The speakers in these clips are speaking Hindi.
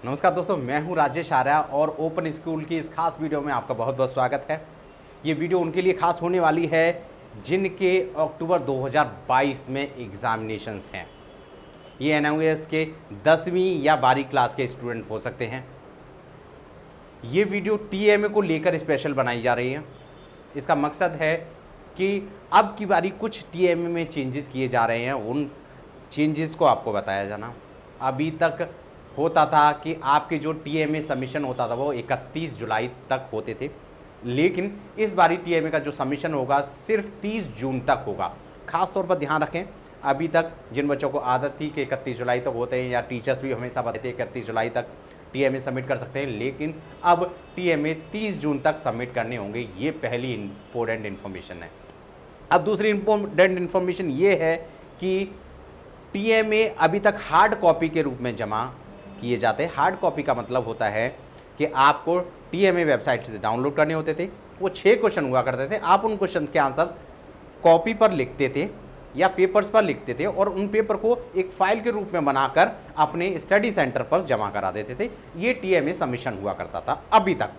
नमस्कार दोस्तों, मैं हूं राजेश आर्या और ओपन स्कूल की इस खास वीडियो में आपका बहुत बहुत स्वागत है। ये वीडियो उनके लिए खास होने वाली है जिनके अक्टूबर 2022 में एग्जामिनेशंस हैं। ये एनयूएस के 10वीं या 12वीं क्लास के स्टूडेंट हो सकते हैं। ये वीडियो टीएमए को लेकर स्पेशल बनाई जा रही है। इसका मकसद है कि अब की बारी कुछ टीएमए में चेंजेस किए जा रहे हैं, उन चेंजेस को आपको बताया जाना। अभी तक होता था कि आपके जो टीएमए सबमिशन होता था वो 31 जुलाई तक होते थे, लेकिन इस बारी टीएमए का जो सबमिशन होगा सिर्फ 30 जून तक होगा। खास तौर पर ध्यान रखें, अभी तक जिन बच्चों को आदत थी कि 31 जुलाई तक होते हैं या टीचर्स भी हमेशा बताते थे 31 जुलाई तक टीएमए सबमिट कर सकते हैं, लेकिन अब टीएमए 30 जून तक सबमिट करने होंगे। ये पहली इंपॉर्टेंट इन्फॉर्मेशन है। अब दूसरी इंपॉर्टेंट इन्फॉर्मेशन ये है कि टीएमए अभी तक हार्ड कॉपी के रूप में जमा किए जाते हैं। हार्ड कॉपी का मतलब होता है कि आपको टीएमए वेबसाइट से डाउनलोड करने होते थे। वो 6 क्वेश्चन हुआ करते थे। आप उन क्वेश्चन के आंसर कॉपी पर लिखते थे या पेपर्स पर लिखते थे और उन पेपर को एक फाइल के रूप में बनाकर अपने स्टडी सेंटर पर जमा करा देते थे। ये टीएमए सबमिशन हुआ करता था अभी तक,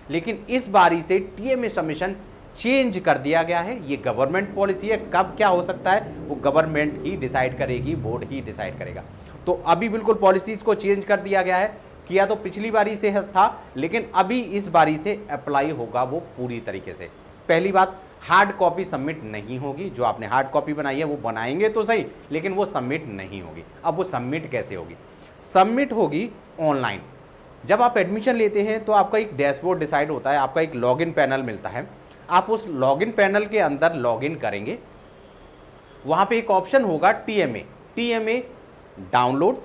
लेकिन इस बारी से टीएमए सबमिशन चेंज कर दिया गया है। ये गवर्नमेंट पॉलिसी है, कब क्या हो सकता है वो गवर्नमेंट ही डिसाइड करेगी, बोर्ड ही डिसाइड करेगा। तो अभी बिल्कुल पॉलिसीज को चेंज कर दिया गया है। किया तो पिछली बारी से था, लेकिन अभी इस बारी से अप्लाई होगा वो पूरी तरीके से। पहली बात, हार्ड कॉपी सबमिट नहीं होगी। जो आपने हार्ड कॉपी बनाई है वो बनाएंगे तो सही, लेकिन वो सबमिट नहीं होगी। अब वो सबमिट कैसे होगी? सबमिट होगी ऑनलाइन। जब आप एडमिशन लेते हैं तो आपका एक डैशबोर्ड डिसाइड होता है, आपका एक लॉगिन पैनल मिलता है। आप उस लॉगिन पैनल के अंदर लॉगिन करेंगे, वहां पे एक ऑप्शन होगा TMA, TMA download,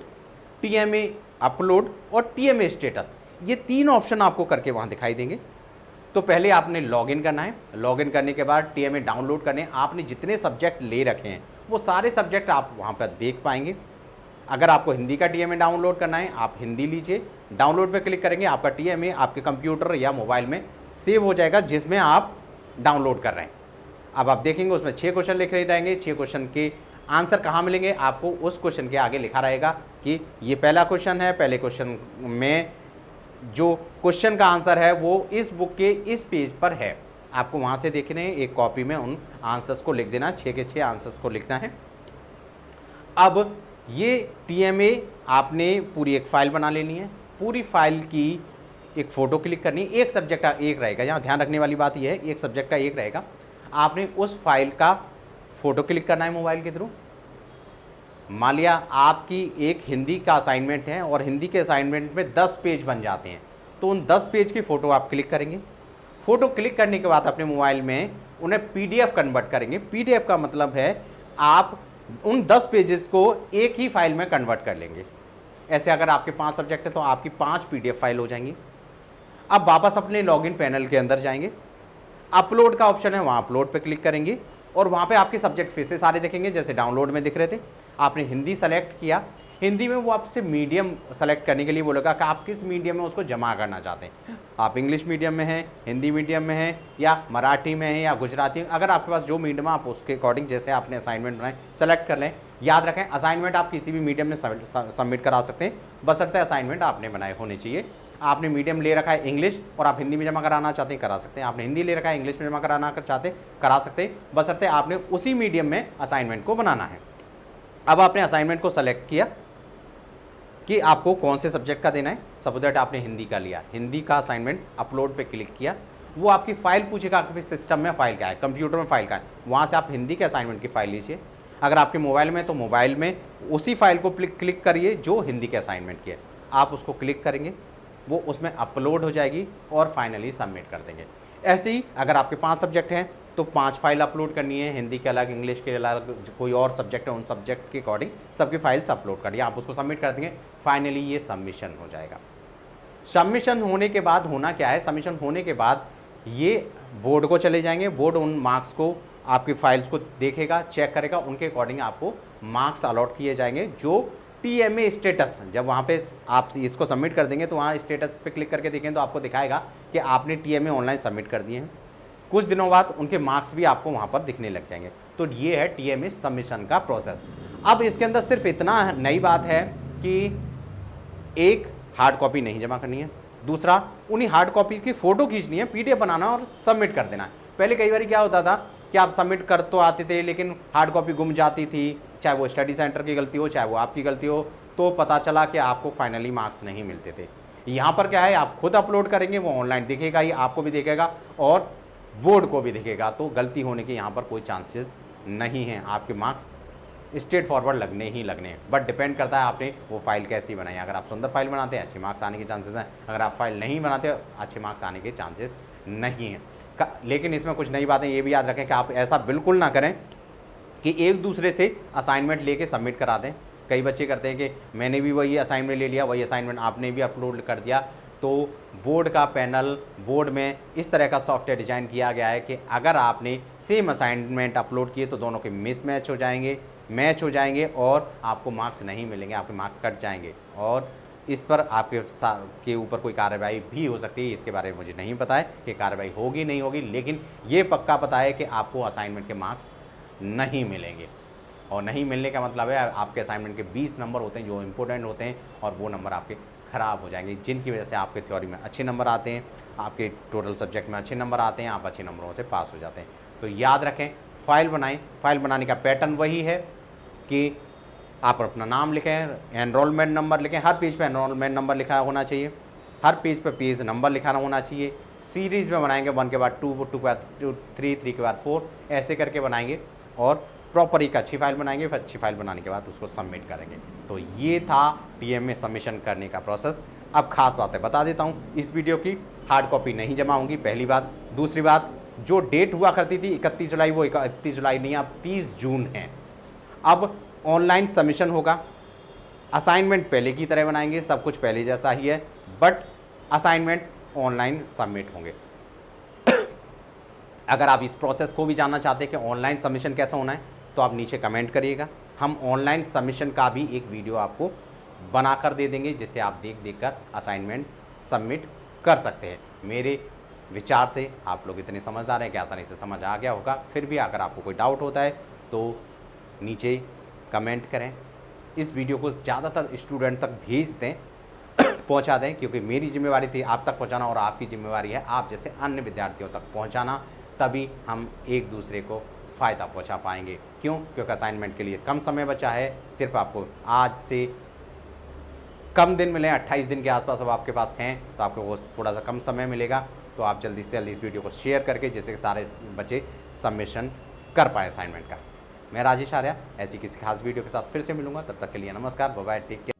TMA upload और टीएमए स्टेटस। ये 3 ऑप्शन आपको करके वहां दिखाई देंगे। तो पहले आपने लॉगिन करना है। लॉगिन करने के बाद टीएमए डाउनलोड करने, आपने जितने सब्जेक्ट ले रखे हैं वो सारे सब्जेक्ट आप वहां पर देख पाएंगे। अगर आपको हिंदी का टीएमए डाउनलोड करना है, आप हिंदी लीजिए, डाउनलोड पे क्लिक करेंगे, आपका टीएमए आपके कंप्यूटर या मोबाइल में सेव हो जाएगा जिसमें आप डाउनलोड कर रहे हैं। अब आप देखेंगे उसमें 6 क्वेश्चन लिखे रहेंगे। 6 क्वेश्चन के आंसर कहाँ मिलेंगे? आपको उस क्वेश्चन के आगे लिखा रहेगा कि ये पहला क्वेश्चन है, पहले क्वेश्चन में जो क्वेश्चन का आंसर है वो इस बुक के इस पेज पर है। आपको वहाँ से देखने हैं, एक कॉपी में उन आंसर्स को लिख देना, 6 के 6 आंसर्स को लिखना है। अब ये टीएमए आपने पूरी एक फाइल बना लेनी है। पूरी फाइल की एक फ़ोटो क्लिक करनी है। एक सब्जेक्ट का एक रहेगा, यहाँ ध्यान रखने वाली बात यह है, एक सब्जेक्ट का एक रहेगा। आपने उस फाइल का फ़ोटो क्लिक करना है मोबाइल के थ्रू। मान लिया आपकी एक हिंदी का असाइनमेंट है और हिंदी के असाइनमेंट में 10 पेज बन जाते हैं, तो उन 10 पेज की फ़ोटो आप क्लिक करेंगे। फ़ोटो क्लिक करने के बाद अपने मोबाइल में उन्हें पीडीएफ कन्वर्ट करेंगे। पीडीएफ का मतलब है आप उन 10 पेजेस को एक ही फाइल में कन्वर्ट कर लेंगे। ऐसे अगर आपके 5 सब्जेक्ट है तो आपकी 5 पीडीएफ फाइल हो जाएंगी। अब वापस अपने लॉगिन पैनल के अंदर जाएंगे, अपलोड का ऑप्शन है, वहाँ अपलोड पे क्लिक करेंगे और वहाँ पे आपके सब्जेक्ट फिर से सारे दिखेंगे जैसे डाउनलोड में दिख रहे थे। आपने हिंदी सेलेक्ट किया, हिंदी में वो आपसे मीडियम सेलेक्ट करने के लिए बोलेगा कि आप किस मीडियम में उसको जमा करना चाहते हैं। आप इंग्लिश मीडियम में हैं, हिंदी मीडियम में हैं या मराठी में हैं या गुजराती में, अगर आपके पास जो मीडियम है आप उसके अकॉर्डिंग जैसे आपने असाइनमेंट बनाए सेलेक्ट कर लें। याद रखें, असाइनमेंट आप किसी भी मीडियम में सबमिट करा सकते हैं, बशर्ते असाइनमेंट आपने बनाए होने चाहिए। आपने मीडियम ले रखा है इंग्लिश और आप हिंदी में जमा कराना चाहते हैं, करा सकते हैं। आपने हिंदी ले रखा है, इंग्लिश में जमा कराना चाहते हैं, करा सकते हैं, बशर्ते आपने उसी मीडियम में असाइनमेंट को बनाना है। अब आपने असाइनमेंट को सेलेक्ट किया कि आपको कौन से सब्जेक्ट का देना है। सपोज दैट आपने हिंदी का लिया, हिंदी का असाइनमेंट अपलोड पे क्लिक किया। वो आपकी फाइल पूछेगा आपके सिस्टम में फाइल क्या है, कंप्यूटर में फाइल क्या है, वहाँ से आप हिंदी के असाइनमेंट की फाइल लीजिए। अगर आपके मोबाइल में तो मोबाइल में उसी फाइल को क्लिक करिए जो हिंदी के असाइनमेंट की है। आप उसको क्लिक करेंगे, वो उसमें अपलोड हो जाएगी और फाइनली सबमिट कर देंगे। ऐसे ही अगर आपके 5 सब्जेक्ट हैं तो 5 फाइल अपलोड करनी है, हिंदी के अलग, इंग्लिश के अलग, कोई और सब्जेक्ट है उन सब्जेक्ट के अकॉर्डिंग सबकी फाइल्स अपलोड करिए। आप उसको सबमिट कर देंगे, फाइनली ये सबमिशन हो जाएगा। सबमिशन होने के बाद होना क्या है, सबमिशन होने के बाद ये बोर्ड को चले जाएंगे। बोर्ड उन मार्क्स को, आपकी फाइल्स को देखेगा, चेक करेगा, उनके अकॉर्डिंग आपको मार्क्स अलॉट किए जाएंगे। जो टीएमए स्टेटस, जब वहाँ पे आप इसको सबमिट कर देंगे तो वहाँ स्टेटस पे क्लिक करके देखें तो आपको दिखाएगा कि आपने टीएमए ऑनलाइन सबमिट कर दिए हैं। कुछ दिनों बाद उनके मार्क्स भी आपको वहाँ पर दिखने लग जाएंगे। तो ये है टीएमए सबमिशन का प्रोसेस। अब इसके अंदर सिर्फ इतना नई बात है कि एक हार्ड कॉपी नहीं जमा करनी है। दूसरा, उन्हीं हार्ड कॉपी की फ़ोटो खींचनी है, PDF बनाना और सबमिट कर देना है। पहले कई बार क्या होता था कि आप सबमिट कर तो आते थे, लेकिन हार्ड कॉपी गुम जाती थी, चाहे वो स्टडी सेंटर की गलती हो, चाहे वो आपकी गलती हो, तो पता चला कि आपको फाइनली मार्क्स नहीं मिलते थे। यहाँ पर क्या है, आप खुद अपलोड करेंगे, वो ऑनलाइन दिखेगा ही, आपको भी दिखेगा और बोर्ड को भी दिखेगा, तो गलती होने के यहाँ पर कोई चांसेस नहीं है। आपके मार्क्स स्ट्रेट फॉरवर्ड लगने ही लगने हैं, बट डिपेंड करता है आपने वो फाइल कैसी बनाई है। अगर आप सुंदर फाइल बनाते हैं, अच्छे मार्क्स आने के चांसेस हैं। अगर आप फाइल नहीं बनाते, अच्छे मार्क्स आने के चांसेस नहीं हैं। लेकिन इसमें कुछ नई बातें ये भी याद रखें कि आप ऐसा बिल्कुल ना करें कि एक दूसरे से असाइनमेंट लेके सबमिट करा दें। कई बच्चे करते हैं कि मैंने भी वही असाइनमेंट ले लिया, वही असाइनमेंट आपने भी अपलोड कर दिया। तो बोर्ड का पैनल, बोर्ड में इस तरह का सॉफ्टवेयर डिज़ाइन किया गया है कि अगर आपने सेम असाइनमेंट अपलोड किए तो दोनों के मैच हो जाएंगे और आपको मार्क्स नहीं मिलेंगे, आपके मार्क्स कट जाएंगे और इस पर आपके ऊपर कोई कार्रवाई भी हो सकती है। इसके बारे में मुझे नहीं पता है कि कार्रवाई होगी नहीं होगी, लेकिन ये पक्का पता है कि आपको असाइनमेंट के मार्क्स नहीं मिलेंगे। और नहीं मिलने का मतलब है आपके असाइनमेंट के 20 नंबर होते हैं जो इम्पोर्टेंट होते हैं, और वो नंबर आपके ख़राब हो जाएंगे, जिनकी वजह से आपके थ्योरी में अच्छे नंबर आते हैं, आपके टोटल सब्जेक्ट में अच्छे नंबर आते हैं, आप अच्छे नंबरों से पास हो जाते हैं। तो याद रखें, फाइल बनाएं। फाइल बनाने का पैटर्न वही है कि आप अपना नाम लिखें, एनरोलमेंट नंबर लिखें, हर पेज पे एनरोलमेंट नंबर लिखा होना चाहिए, हर पेज पे पेज नंबर लिखा होना चाहिए। सीरीज़ में बनाएंगे, 1 के बाद 2, 2 के बाद 3, 3 के बाद 4, ऐसे करके बनाएंगे और प्रॉपर एक अच्छी फाइल बनाएंगे। फिर अच्छी फाइल बनाने के बाद उसको सबमिट करेंगे। तो ये था TM में सबमिशन करने का प्रोसेस। अब खास बातें बता देता हूँ, इस वीडियो की हार्ड कॉपी नहीं जमा होंगी, पहली बात। दूसरी बात, जो डेट हुआ करती थी 31 जुलाई, वो 31 जुलाई नहीं, अब 30 जून है। अब ऑनलाइन सबमिशन होगा। असाइनमेंट पहले की तरह बनाएंगे, सब कुछ पहले जैसा ही है, बट असाइनमेंट ऑनलाइन सबमिट होंगे। अगर आप इस प्रोसेस को भी जानना चाहते हैं कि ऑनलाइन सबमिशन कैसा होना है, तो आप नीचे कमेंट करिएगा। हम ऑनलाइन सबमिशन का भी एक वीडियो आपको बनाकर दे देंगे, जिसे आप देख कर असाइनमेंट सबमिट कर सकते हैं। मेरे विचार से आप लोग इतने समझदार हैं कि आसानी से समझ आ गया होगा। फिर भी अगर आपको कोई डाउट होता है तो नीचे कमेंट करें। इस वीडियो को ज़्यादातर स्टूडेंट तक भेज दें, पहुंचा दें, क्योंकि मेरी जिम्मेवारी थी आप तक पहुंचाना और आपकी जिम्मेवारी है आप जैसे अन्य विद्यार्थियों तक पहुंचाना। तभी हम एक दूसरे को फ़ायदा पहुंचा पाएंगे। क्यों? क्योंकि असाइनमेंट के लिए कम समय बचा है। सिर्फ आपको आज से कम दिन मिले, 28 दिन के आसपास अब आपके पास हैं, तो आपको वो थोड़ा सा कम समय मिलेगा। तो आप जल्दी से जल्दी इस वीडियो को शेयर करके, जिससे कि सारे बच्चे सबमिशन कर पाएँ असाइनमेंट का। मैं राजेश आर्या ऐसी किसी खास वीडियो के साथ फिर से मिलूंगा। तब तक के लिए नमस्कार, बाय बाय, टेक केयर।